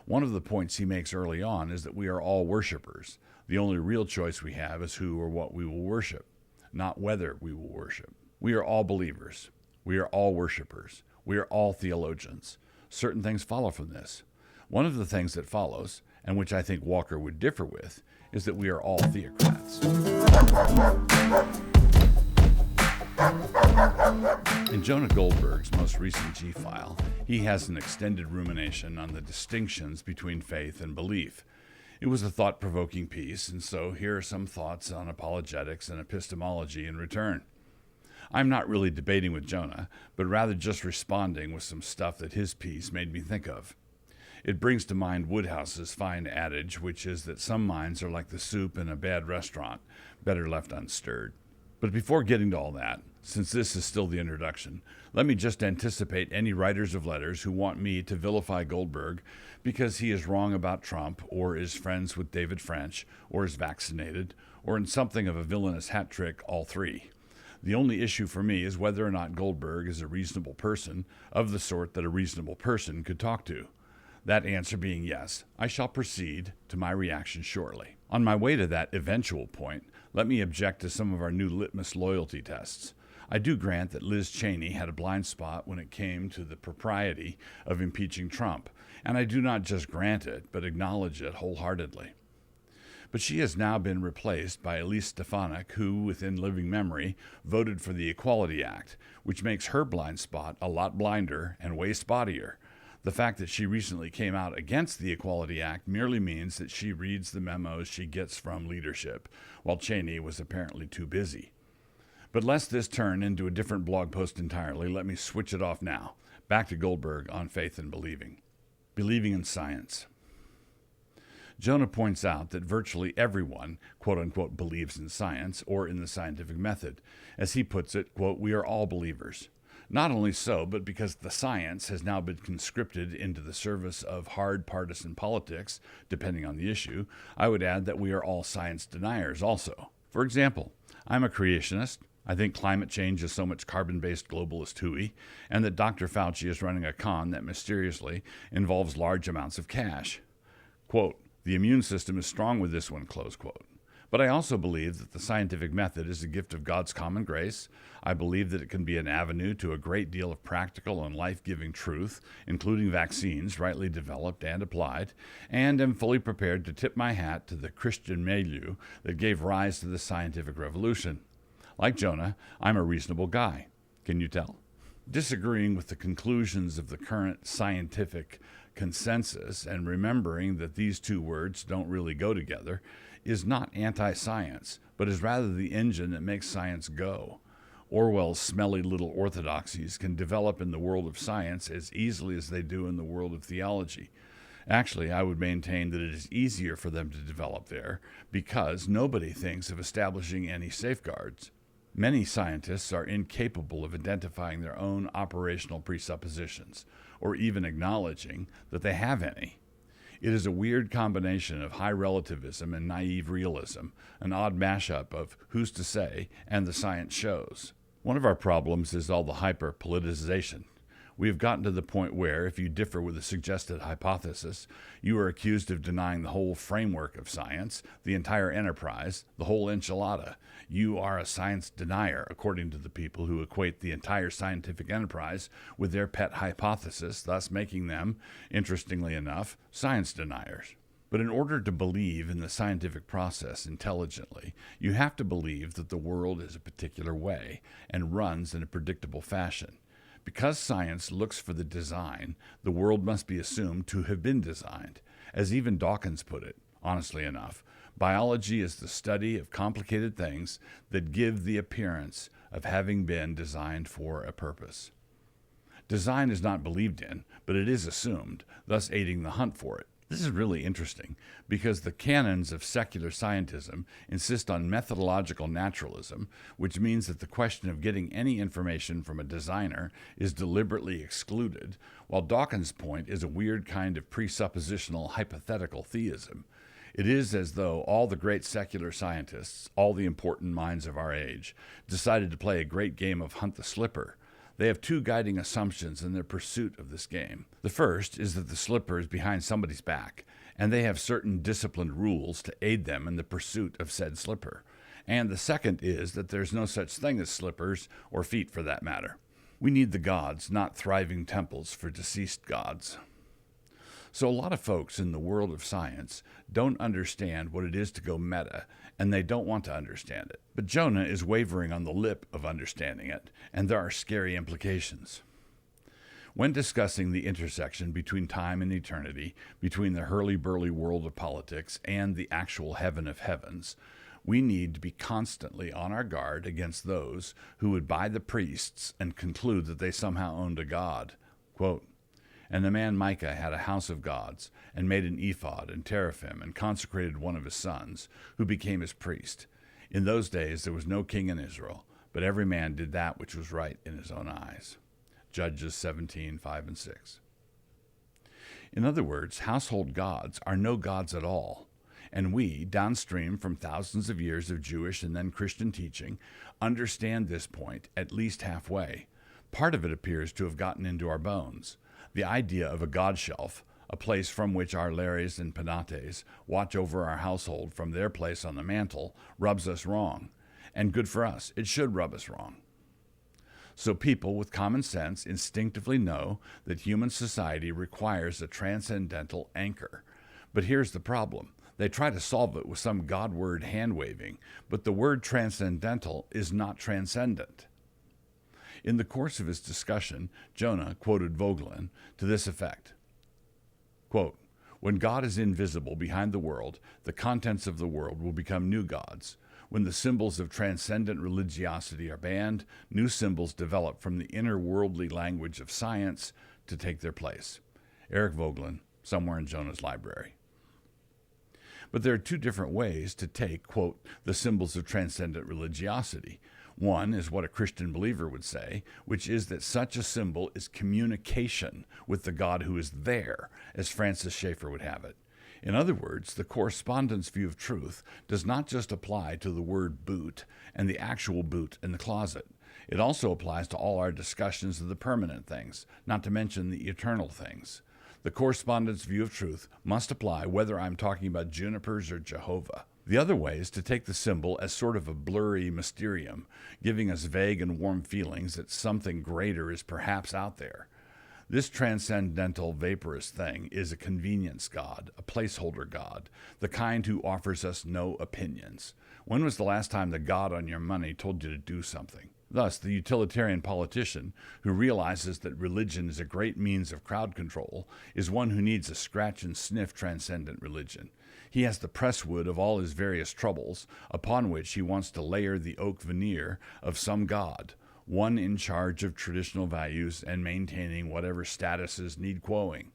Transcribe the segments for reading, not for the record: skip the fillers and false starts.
One of the points he makes early on is that we are all worshipers. The only real choice we have is who or what we will worship, not whether we will worship. We are all believers. We are all worshipers. We are all theologians. Certain things follow from this. One of the things that follows, and which I think Walker would differ with, is that we are all theocrats. In Jonah Goldberg's most recent G-File, he has an extended rumination on the distinctions between faith and belief. It was a thought-provoking piece, and so here are some thoughts on apologetics and epistemology in return. I'm not really debating with Jonah, but rather just responding with some stuff that his piece made me think of. It brings to mind Woodhouse's fine adage, which is that some minds are like the soup in a bad restaurant, better left unstirred. But before getting to all that, since this is still the introduction, let me just anticipate any writers of letters who want me to vilify Goldberg because he is wrong about Trump, or is friends with David French, or is vaccinated, or in something of a villainous hat trick, all three. The only issue for me is whether or not Goldberg is a reasonable person, of the sort that a reasonable person could talk to. That answer being yes, I shall proceed to my reaction shortly. On my way to that eventual point, let me object to some of our new litmus loyalty tests. I do grant that Liz Cheney had a blind spot when it came to the propriety of impeaching Trump, and I do not just grant it, but acknowledge it wholeheartedly. But she has now been replaced by Elise Stefanik, who, within living memory, voted for the Equality Act, which makes her blind spot a lot blinder and way spottier. The fact that she recently came out against the Equality Act merely means that she reads the memos she gets from leadership, while Cheney was apparently too busy. But lest this turn into a different blog post entirely, let me switch it off now. Back to Goldberg on faith and believing. Believing in science. Jonah points out that virtually everyone, quote-unquote, believes in science or in the scientific method. As he puts it, quote, we are all believers. Not only so, but because the science has now been conscripted into the service of hard partisan politics, depending on the issue, I would add that we are all science deniers also. For example, I'm a creationist. I think climate change is so much carbon-based globalist hooey, and that Dr. Fauci is running a con that mysteriously involves large amounts of cash. Quote, the immune system is strong with this one, close quote. But I also believe that the scientific method is a gift of God's common grace. I believe that it can be an avenue to a great deal of practical and life-giving truth, including vaccines rightly developed and applied, and am fully prepared to tip my hat to the Christian milieu that gave rise to the scientific revolution. Like Jonah, I'm a reasonable guy. Can you tell? Disagreeing with the conclusions of the current scientific consensus and remembering that these two words don't really go together is not anti-science, but is rather the engine that makes science go. Orwell's smelly little orthodoxies can develop in the world of science as easily as they do in the world of theology. Actually, I would maintain that it is easier for them to develop there because nobody thinks of establishing any safeguards. Many scientists are incapable of identifying their own operational presuppositions, or even acknowledging that they have any. It is a weird combination of high relativism and naive realism, an odd mashup of who's to say and the science shows. One of our problems is all the hyper-politicization. We have gotten to the point where, if you differ with a suggested hypothesis, you are accused of denying the whole framework of science, the entire enterprise, the whole enchilada. You are a science denier, according to the people who equate the entire scientific enterprise with their pet hypothesis, thus making them, interestingly enough, science deniers. But in order to believe in the scientific process intelligently, you have to believe that the world is a particular way and runs in a predictable fashion. Because science looks for the design, the world must be assumed to have been designed. As even Dawkins put it, honestly enough, biology is the study of complicated things that give the appearance of having been designed for a purpose. Design is not believed in, but it is assumed, thus aiding the hunt for it. This is really interesting because the canons of secular scientism insist on methodological naturalism, which means that the question of getting any information from a designer is deliberately excluded, while Dawkins' point is a weird kind of presuppositional hypothetical theism. It is as though all the great secular scientists, all the important minds of our age, decided to play a great game of hunt the slipper. They have two guiding assumptions in their pursuit of this game. The first is that the slipper is behind somebody's back, and they have certain disciplined rules to aid them in the pursuit of said slipper. And the second is that there's no such thing as slippers, or feet for that matter. We need the gods, not thriving temples for deceased gods. So a lot of folks in the world of science don't understand what it is to go meta, and they don't want to understand it. But Jonah is wavering on the lip of understanding it, and there are scary implications. When discussing the intersection between time and eternity, between the hurly-burly world of politics and the actual heaven of heavens, we need to be constantly on our guard against those who would buy the priests and conclude that they somehow owned a god. Quote, "And the man Micah had a house of gods, and made an ephod and teraphim, and consecrated one of his sons, who became his priest. In those days there was no king in Israel, but every man did that which was right in his own eyes." Judges 17:5 and 6. In other words, household gods are no gods at all. And we, downstream from thousands of years of Jewish and then Christian teaching, understand this point at least halfway. Part of it appears to have gotten into our bones. The idea of a god shelf, a place from which our Lares and Penates watch over our household from their place on the mantle, rubs us wrong. And good for us, it should rub us wrong. So people with common sense instinctively know that human society requires a transcendental anchor. But here's the problem. They try to solve it with some God word hand-waving, but the word transcendental is not transcendent. In the course of his discussion, Jonah quoted Vogelin to this effect. Quote, "When God is invisible behind the world, the contents of the world will become new gods. When the symbols of transcendent religiosity are banned, new symbols develop from the inner worldly language of science to take their place." Eric Vogelin, somewhere in Jonah's library. But there are two different ways to take, quote, the symbols of transcendent religiosity. One is what a Christian believer would say, which is that such a symbol is communication with the God who is there, as Francis Schaeffer would have it. In other words, the correspondence view of truth does not just apply to the word boot and the actual boot in the closet. It also applies to all our discussions of the permanent things, not to mention the eternal things. The correspondence view of truth must apply whether I'm talking about junipers or Jehovah. The other way is to take the symbol as sort of a blurry mysterium, giving us vague and warm feelings that something greater is perhaps out there. This transcendental vaporous thing is a convenience god, a placeholder god, the kind who offers us no opinions. When was the last time the god on your money told you to do something? Thus, the utilitarian politician who realizes that religion is a great means of crowd control is one who needs a scratch-and-sniff transcendent religion. He has the presswood of all his various troubles, upon which he wants to layer the oak veneer of some god, one in charge of traditional values and maintaining whatever statuses need quoing.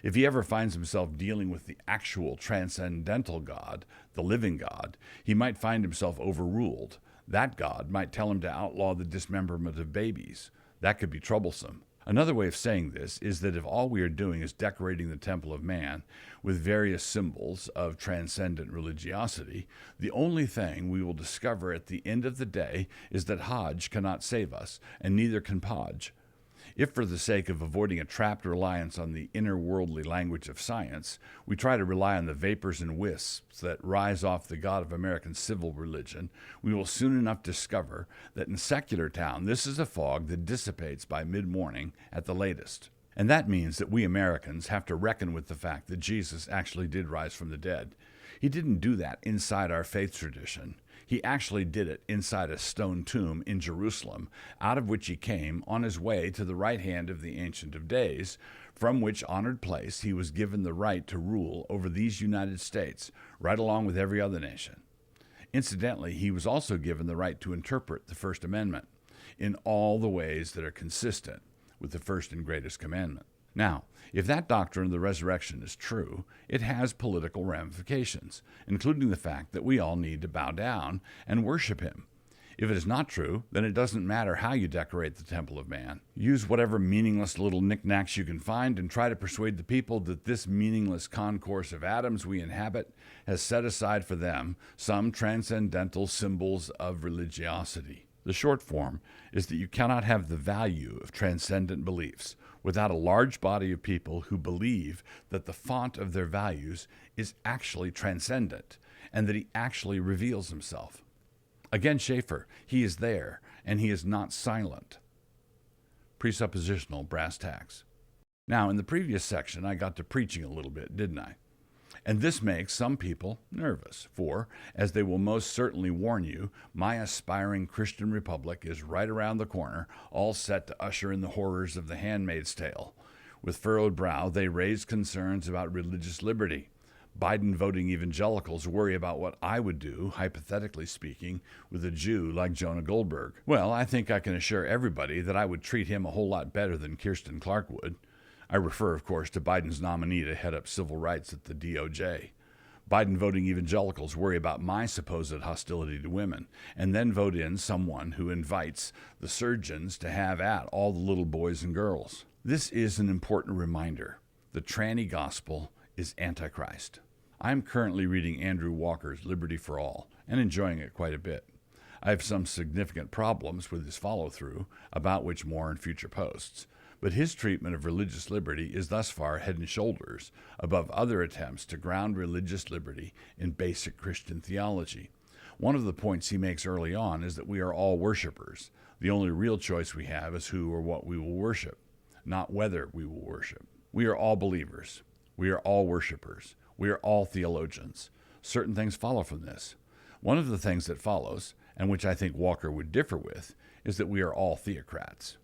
If he ever finds himself dealing with the actual transcendental God, the living God, he might find himself overruled. That God might tell him to outlaw the dismemberment of babies. That could be troublesome. Another way of saying this is that if all we are doing is decorating the temple of man with various symbols of transcendent religiosity, the only thing we will discover at the end of the day is that Hodge cannot save us, and neither can Podge. If for the sake of avoiding a trapped reliance on the inner worldly language of science, we try to rely on the vapors and wisps that rise off the God of American civil religion, we will soon enough discover that in secular town this is a fog that dissipates by mid-morning at the latest. And that means that we Americans have to reckon with the fact that Jesus actually did rise from the dead. He didn't do that inside our faith tradition. He actually did it inside a stone tomb in Jerusalem, out of which he came on his way to the right hand of the Ancient of Days, from which honored place he was given the right to rule over these United States, right along with every other nation. Incidentally, he was also given the right to interpret the First Amendment in all the ways that are consistent with the first and greatest commandment. Now, if that doctrine of the resurrection is true, it has political ramifications, including the fact that we all need to bow down and worship him. If it is not true, then it doesn't matter how you decorate the temple of man. Use whatever meaningless little knickknacks you can find and try to persuade the people that this meaningless concourse of atoms we inhabit has set aside for them some transcendental symbols of religiosity. The short form is that you cannot have the value of transcendent beliefs without a large body of people who believe that the font of their values is actually transcendent and that he actually reveals himself. Again, Schaeffer, he is there and he is not silent. Presuppositional brass tacks. Now, in the previous section, I got to preaching a little bit, didn't I? And this makes some people nervous, for, as they will most certainly warn you, my aspiring Christian republic is right around the corner, all set to usher in the horrors of The Handmaid's Tale. With furrowed brow, they raise concerns about religious liberty. Biden-voting evangelicals worry about what I would do, hypothetically speaking, with a Jew like Jonah Goldberg. Well, I think I can assure everybody that I would treat him a whole lot better than Kirsten Clark would. I refer, of course, to Biden's nominee to head up civil rights at the DOJ. Biden-voting evangelicals worry about my supposed hostility to women, and then vote in someone who invites the surgeons to have at all the little boys and girls. This is an important reminder. The tranny gospel is Antichrist. I'm currently reading Andrew Walker's Liberty for All, and enjoying it quite a bit. I have some significant problems with his follow-through, about which more in future posts. But his treatment of religious liberty is thus far head and shoulders above other attempts to ground religious liberty in basic Christian theology. One of the points he makes early on is that we are all worshipers. The only real choice we have is who or what we will worship, not whether we will worship. We are all believers. We are all worshipers. We are all theologians. Certain things follow from this. One of the things that follows, and which I think Walker would differ with, is that we are all theocrats.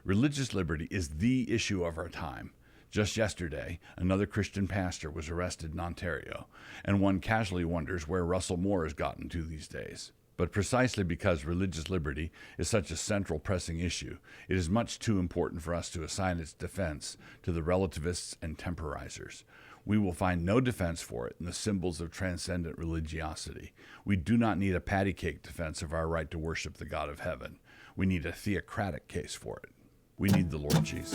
Religious liberty is the issue of our time. Just yesterday, another Christian pastor was arrested in Ontario, and one casually wonders where Russell Moore has gotten to these days. But precisely because religious liberty is such a central pressing issue, it is much too important for us to assign its defense to the relativists and temporizers. We will find no defense for it in the symbols of transcendent religiosity. We do not need a patty cake defense of our right to worship the God of heaven. We need a theocratic case for it. We need the Lord Jesus.